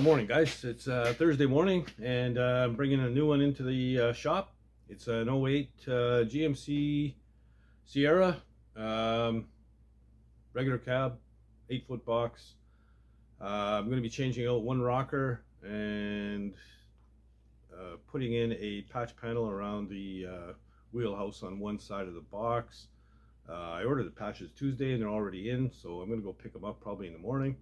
Morning, guys. It's Thursday morning, and I'm bringing a new one into the shop. It's an '08 GMC Sierra, regular cab, 8-foot box. I'm going to be changing out one rocker and putting in a patch panel around the wheelhouse on one side of the box. I ordered the patches Tuesday, and they're already in, so I'm going to go pick them up probably in the morning.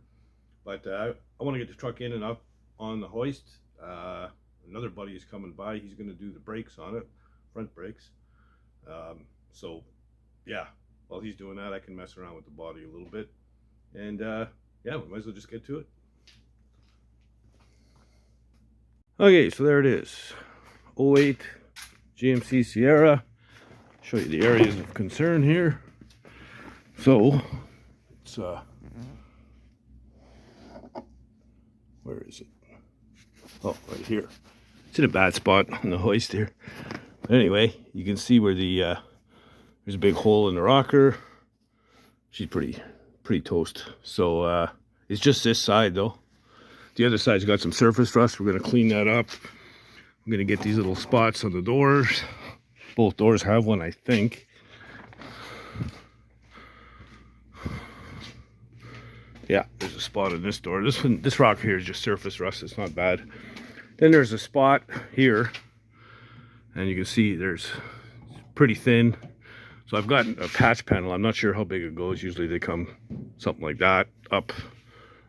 But I want to get the truck in and up on the hoist. Another buddy is coming by. He's going to do the brakes on it, front brakes. So yeah, while he's doing that, I can mess around with the body a little bit. And yeah, we might as well just get to it. Okay, so there it is. '08 GMC Sierra. Show you the areas of concern here. So it's where is it? Oh, right here. It's in a bad spot on the hoist here. But anyway, you can see where the there's a big hole in the rocker. She's pretty toast. So it's just this side though. The other side's got some surface rust. We're gonna clean that up. I'm gonna get these little spots on the doors. Both doors have one, I think. Yeah, there's a spot on this door. This rock here is just surface rust. It's not bad. Then there's a spot here, and you can see there's pretty thin. So I've got a patch panel. I'm not sure how big it goes. Usually they come something like that, up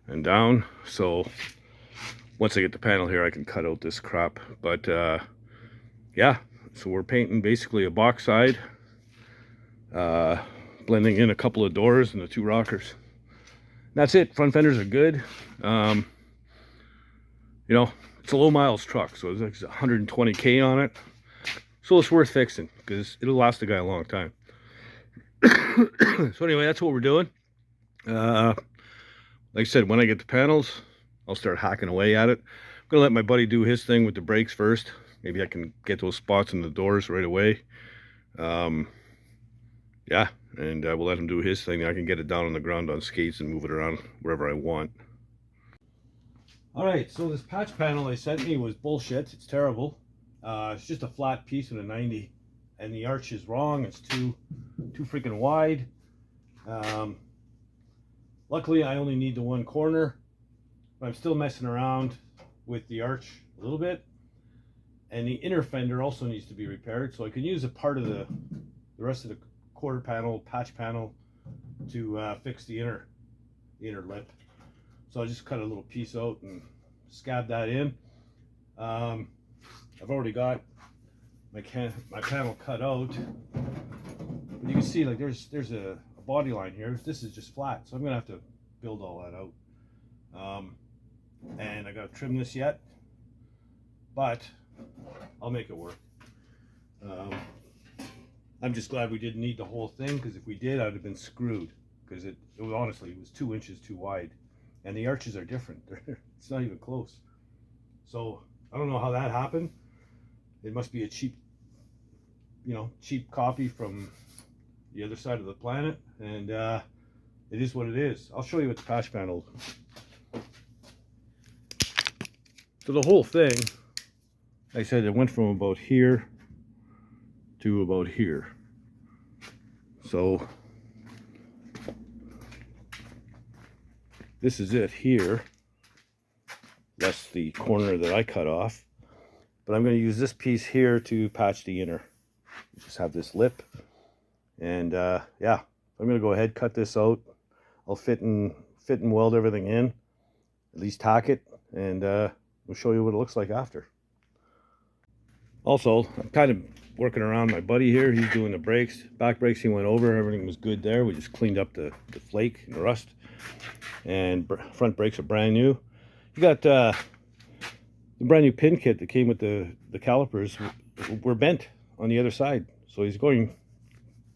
and down. So once I get the panel here, I can cut out this crap. But yeah, so we're painting basically a box side, blending in a couple of doors and the two rockers. That's it. Front fenders are good. You know, it's a low miles truck, so it's like 120K on it. So it's worth fixing because it'll last the guy a long time. So anyway, that's what we're doing. Like I said, when I get the panels, I'll start hacking away at it. I'm gonna let my buddy do his thing with the brakes first. Maybe I can get those spots in the doors right away. Yeah, and we'll let him do his thing. I can get it down on the ground on skates and move it around wherever I want. All right, so this patch panel they sent me was bullshit. It's terrible. It's just a flat piece with a 90, and the arch is wrong. It's too freaking wide. Luckily, I only need the one corner, but I'm still messing around with the arch a little bit. And the inner fender also needs to be repaired, so I can use a part of the rest of the quarter panel, patch panel, to fix the inner lip. So I just cut a little piece out and scab that in. I've already got my panel cut out, but you can see like there's a body line here. This is just flat, so I'm gonna have to build all that out. And I gotta trim this yet, but I'll make it work. I'm just glad we didn't need the whole thing, because if we did, I'd have been screwed, because it was honestly, it was 2 inches too wide, and the arches are different. It's not even close. So I don't know how that happened. It must be a cheap copy from the other side of the planet, and it is what it is. I'll show you with the patch panel. So the whole thing, like I said, it went from about here to about here. So this is it here. That's the corner that I cut off. But I'm going to use this piece here to patch the inner. Just have this lip. And yeah, I'm going to go ahead, cut this out. I'll fit and weld everything in. At least tack it. And we'll show you what it looks like after. Also, I'm kind of working around my buddy here. He's doing the brakes. Back brakes he went over. Everything was good there. We just cleaned up the flake and the rust. And front brakes are brand new. You got the brand new pin kit that came with the calipers were bent on the other side. So he's going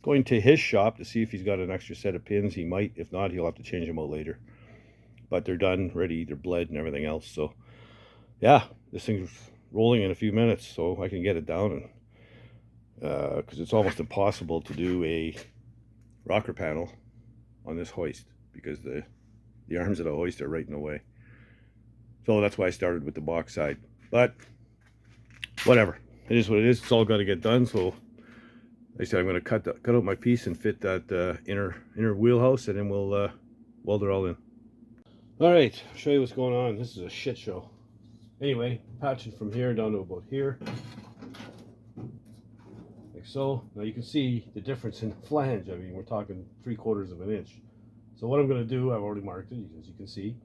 to his shop to see if he's got an extra set of pins. He might. If not, he'll have to change them out later. But they're done, ready, they're bled and everything else. So yeah, this thing's rolling in a few minutes, so I can get it down. And because it's almost impossible to do a rocker panel on this hoist, because the arms of the hoist are right in the way. So So that's why I started with the box side. But whatever, it is what it is. It's all got to get done. So like I said, I'm going to cut out my piece and fit that inner wheelhouse, and then we'll weld it all in. All right, I'll show you what's going on. This is a shit show. Anyway, patching from here down to about here, like so. Now you can see the difference in the flange. I mean, we're talking 3/4 of an inch. So what I'm going to do, I've already marked it, as you can see.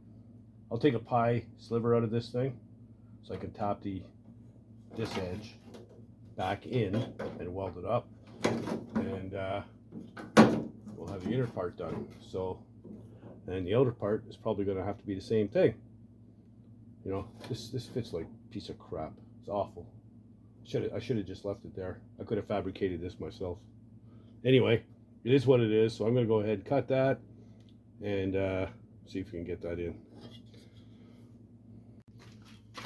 I'll take a pie sliver out of this thing, so I can tap this edge back in and weld it up, and we'll have the inner part done. So, and the outer part is probably going to have to be the same thing. You know, this fits like a piece of crap. It's awful. I should have just left it there. I could have fabricated this myself. Anyway, it is what it is. So I'm going to go ahead and cut that and see if we can get that in.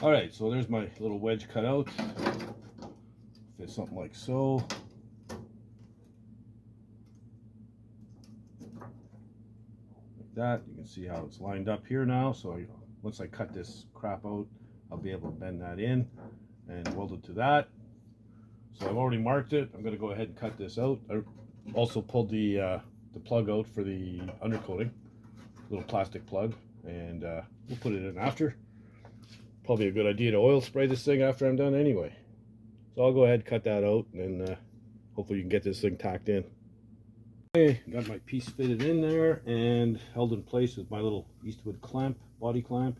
All right, so there's my little wedge cut out. Fit something like so. Like that. You can see how it's lined up here now. So once I cut this crap out, I'll be able to bend that in and weld it to that. So I've already marked it. I'm going to go ahead and cut this out. I also pulled the plug out for the undercoating, little plastic plug, and we'll put it in after. Probably a good idea to oil spray this thing after I'm done anyway. So I'll go ahead and cut that out, and then hopefully you can get this thing tacked in. Okay, got my piece fitted in there and held in place with my little Eastwood clamp, body clamp.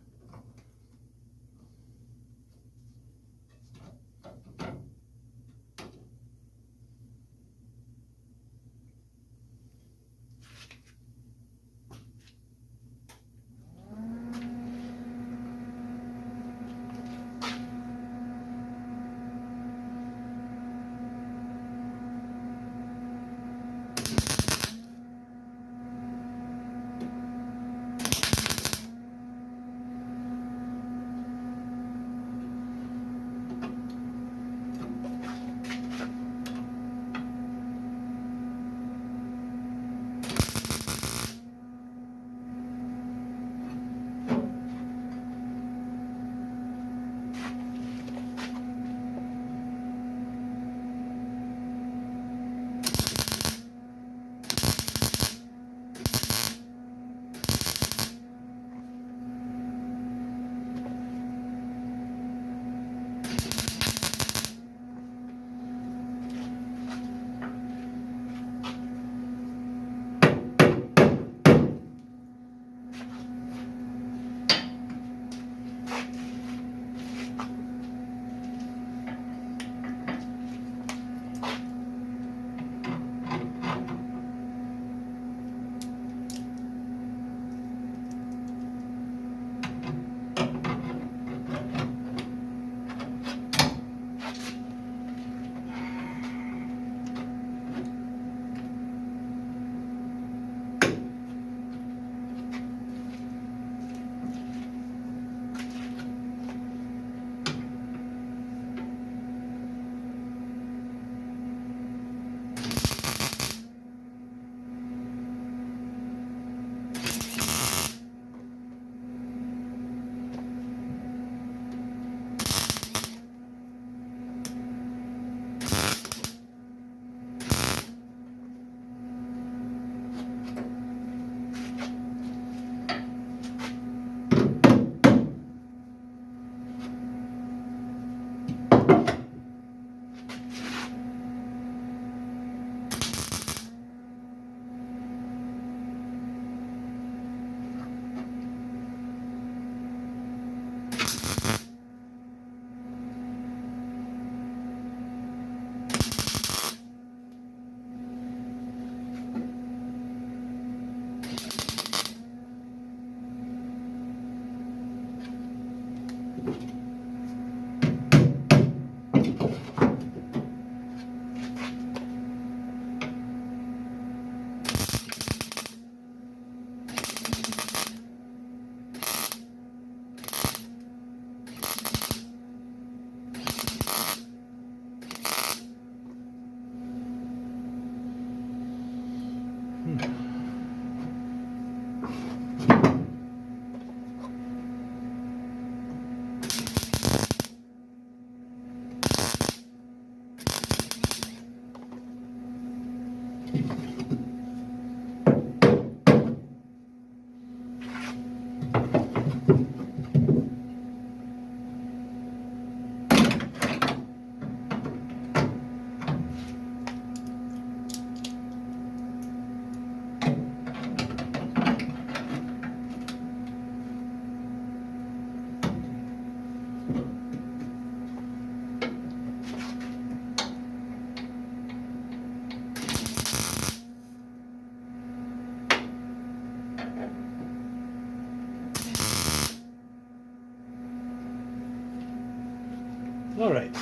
All right.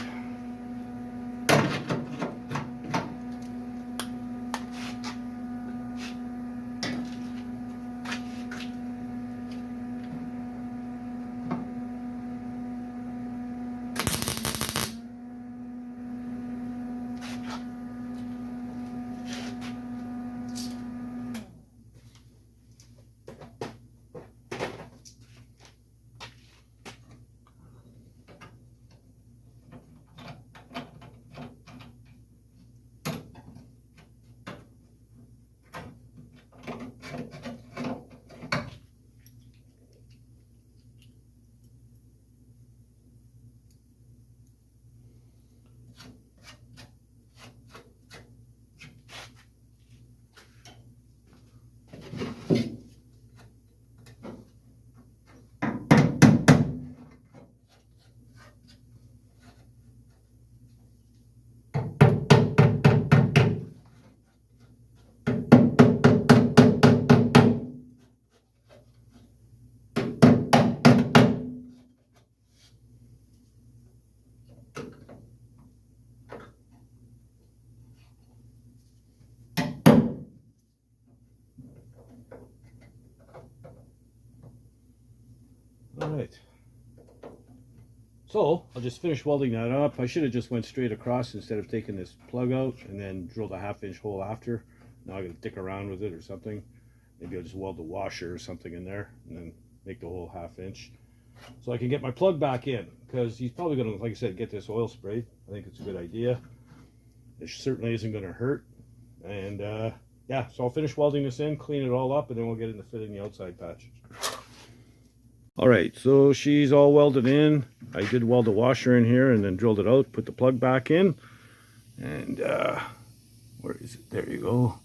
All right. So I'll just finish welding that up. I should have just went straight across instead of taking this plug out and then drilled a 1/2 inch hole after. Now I gotta dick around with it or something. Maybe I'll just weld the washer or something in there and then make the whole 1/2 inch. So I can get my plug back in, because he's probably gonna, like I said, get this oil sprayed. I think it's a good idea. It certainly isn't gonna hurt. And yeah, so I'll finish welding this in, clean it all up, and then we'll get into fitting the outside patch. All right, so she's all welded in. I did weld the washer in here and then drilled it out, put the plug back in. And where is it? There you go.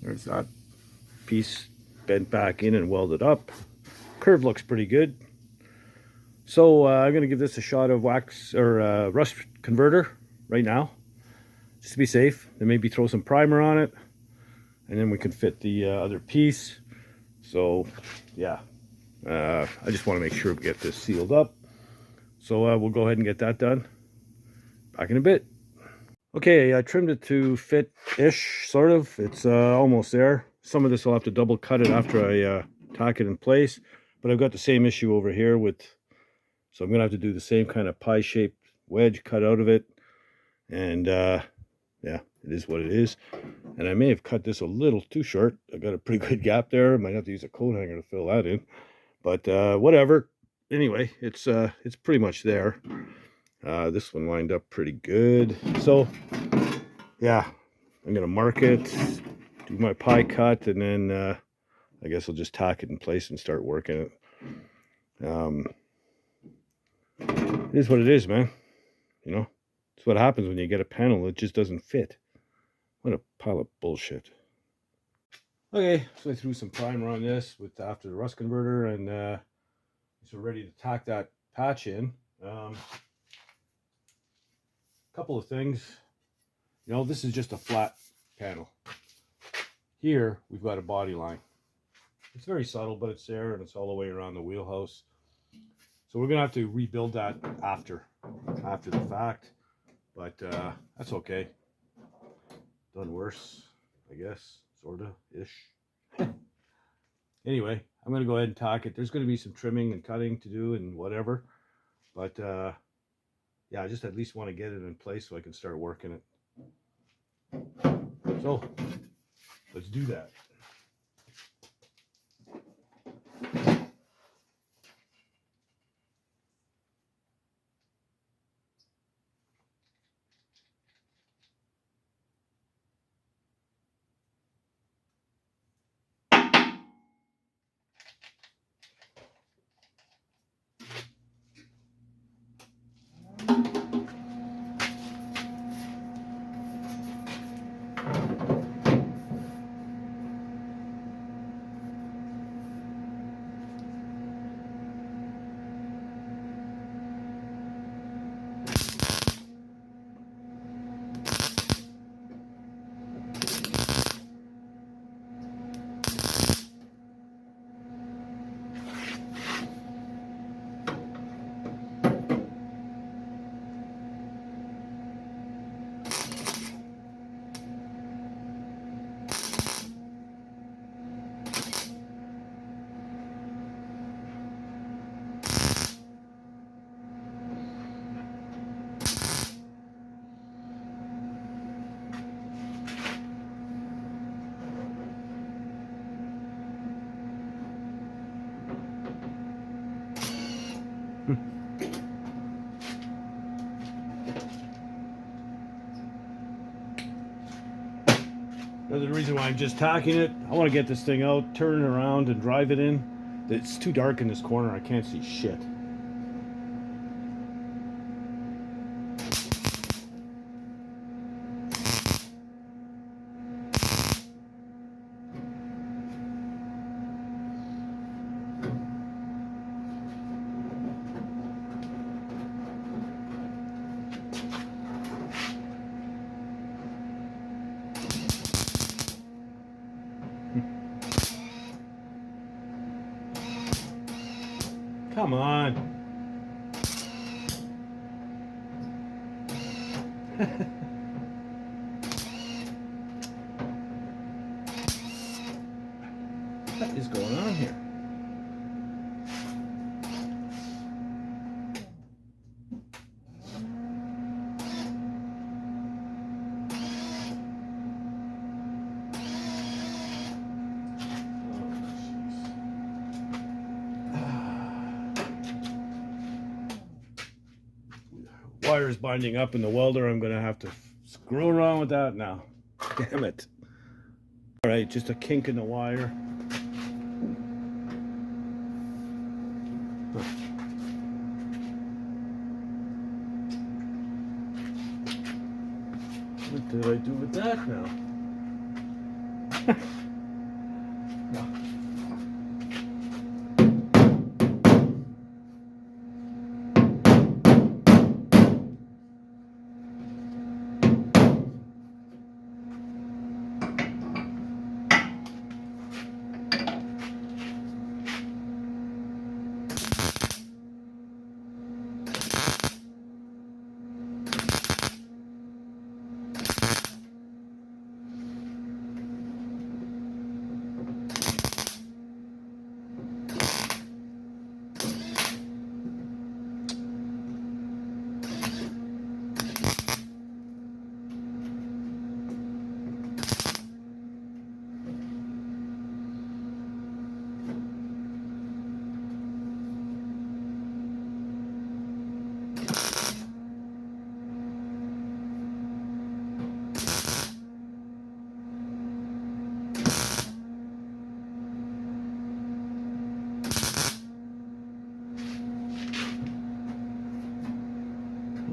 There's that piece bent back in and welded up. Curve looks pretty good. So I'm gonna give this a shot of wax or rust converter right now, just to be safe. Then maybe throw some primer on it, and then we can fit the other piece. So yeah. I just want to make sure we get this sealed up. So we'll go ahead and get that done. Back in a bit. Okay, I trimmed it to fit-ish, sort of. It's almost there. Some of this I'll have to double cut it after I tack it in place. But I've got the same issue over here with... So I'm going to have to do the same kind of pie-shaped wedge cut out of it. And yeah, it is what it is. And I may have cut this a little too short. I got a pretty good gap there. I might have to use a coat hanger to fill that in. But whatever. Anyway, it's pretty much there. This one lined up pretty good. So yeah, I'm gonna mark it, do my pie cut, and then I guess I'll just tack it in place and start working it. It is what it is, man. You know, it's what happens when you get a panel that just doesn't fit. What a pile of bullshit. Okay, so I threw some primer on this after the rust converter, and so we're ready to tack that patch in. Couple of things. You know, this is just a flat panel. Here we've got a body line. It's very subtle, but it's there, and it's all the way around the wheelhouse. So we're gonna have to rebuild that after the fact, but that's okay. Done worse, I guess, sorta ish. Anyway, I'm gonna go ahead and tack it. There's gonna be some trimming and cutting to do and whatever, but yeah, I just at least want to get it in place so I can start working it. So let's do that. The reason why I'm just tacking it, I want to get this thing out, turn it around, and drive it in. It's too dark in this corner. I can't see shit. Come on. What is going on here? Wires binding up in the welder. I'm going to have to screw around with that now. Damn it. All right, just a kink in the wire. What did I do with that now?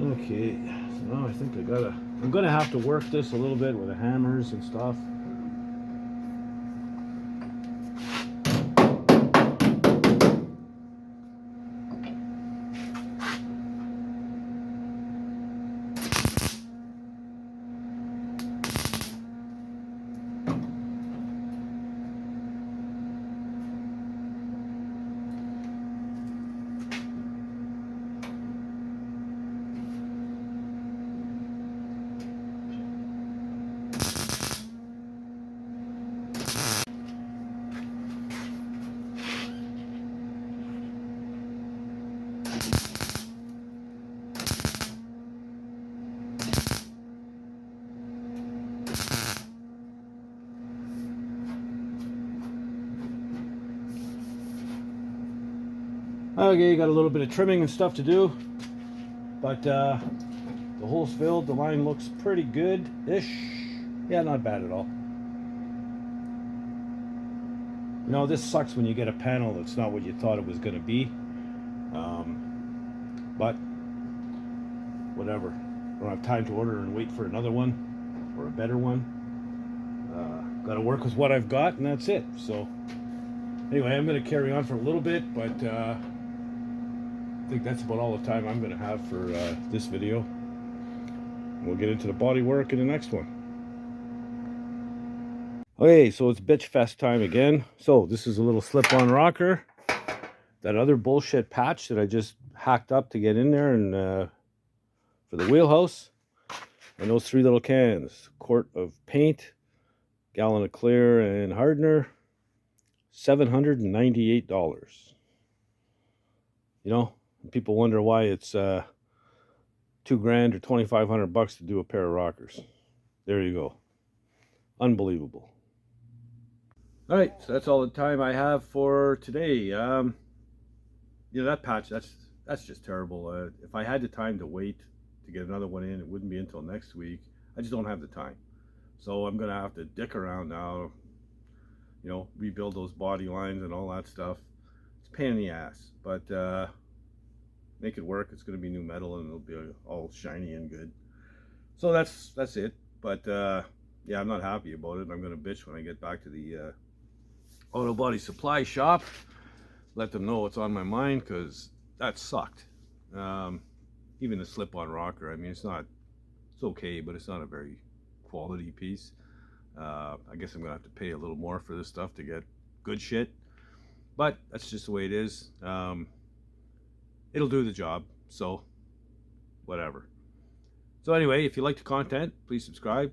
Okay, so now I think I'm gonna have to work this a little bit with the hammers and stuff. Okay, got a little bit of trimming and stuff to do, but the hole's filled. The line looks pretty good-ish. Yeah, not bad at all. You know, this sucks when you get a panel that's not what you thought it was going to be. But whatever. I don't have time to order and wait for another one or a better one. Got to work with what I've got, and that's it. So anyway, I'm going to carry on for a little bit, but I think that's about all the time I'm going to have for this video. We'll get into the body work in the next one. Okay, so it's bitch fest time again. So this is a little slip-on rocker. That other bullshit patch that I just hacked up to get in there and for the wheelhouse. And those 3 little cans. Quart of paint, gallon of clear and hardener. $798. You know, people wonder why it's $2 grand or $2,500 to do a pair of rockers. There you go. Unbelievable. All right, so that's all the time I have for today. You know, that patch, that's just terrible. If I had the time to wait to get another one in, it wouldn't be until next week. I just don't have the time. So I'm gonna have to dick around now, you know, rebuild those body lines and all that stuff. It's a pain in the ass, but make it work. It's gonna be new metal and it'll be all shiny and good. So that's it. But yeah, I'm not happy about it. I'm gonna bitch when I get back to the auto body supply shop. Let them know what's on my mind, because that sucked. Even the slip-on rocker, I mean, it's okay, but it's not a very quality piece. I guess I'm gonna have to pay a little more for this stuff to get good shit, but that's just the way it is. It'll do the job, so whatever. So anyway, if you like the content, please subscribe.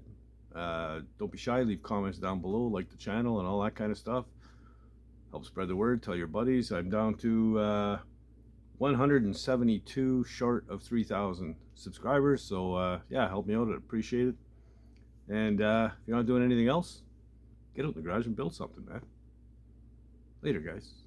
Don't be shy, leave comments down below, like the channel and all that kind of stuff. Help spread the word, tell your buddies. I'm down to 172 short of 3,000 subscribers, so yeah, help me out, I'd appreciate it. And if you're not doing anything else, get out in the garage and build something, man. Later, guys.